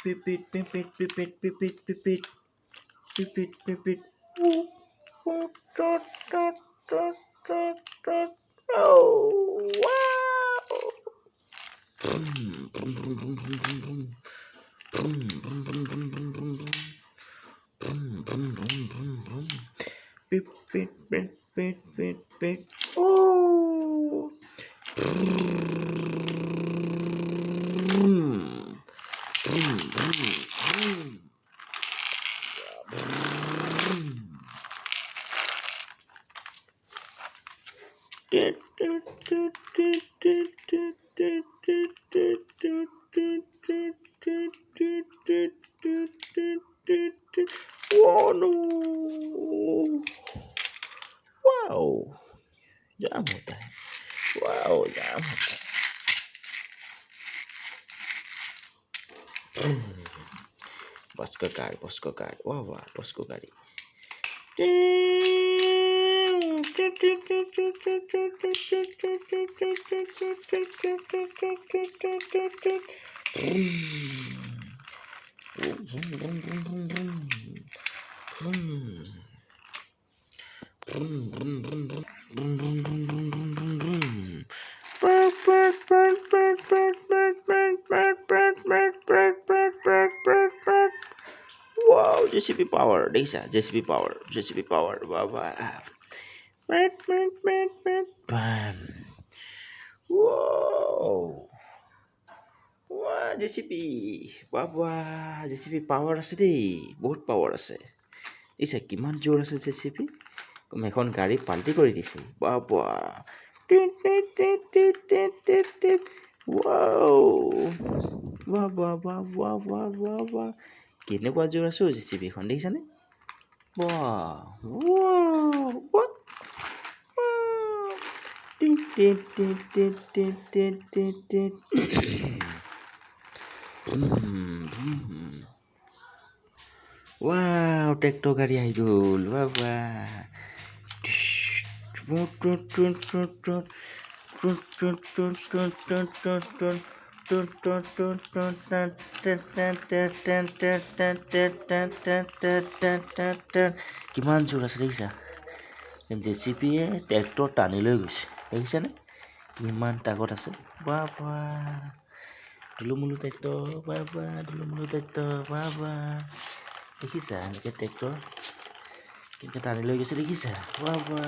Beep beep beep beep beep beep beep beep beep beep beep beep beep beep. Oh wow! Beep beep beep beep beep beep. Oh! Oh no! Wow! जाम होता है. Wow! जाम होता है. बस को car. वाह वाह बस को गाड़ी. Wow, JCB power, Desa, JCB power, Baba. Bam. Wow. Wow, JCB. Baba, JCB power আছে দেই, বহুত power আছে. Desa, কিমান জোৰ আছে JCB? কম এখন গাড়ী পাল্টি কৰি দিছে. বাবা. Wow. বাবা. কেনেকুৱা জোৰ আছে JCB খন দেখিছানে? Wow. Wow, ট্ৰেক্টৰ গাড়ী আহি গ'ল. বাবা. কিমান জোৰ আছে দেখিছা? JCBয়ে ট্ৰেক্টৰ টানি লৈ গৈছে. দেখিছানে? কিমান তাকত আছে? বাবা. ধুলুমুলু ট্ৰেক্টৰ. বাবা. দেখিছা এনেকৈ ট্ৰেক্টৰ কেনেকৈ টানি লৈ গৈছে দেখিছা? বাবা.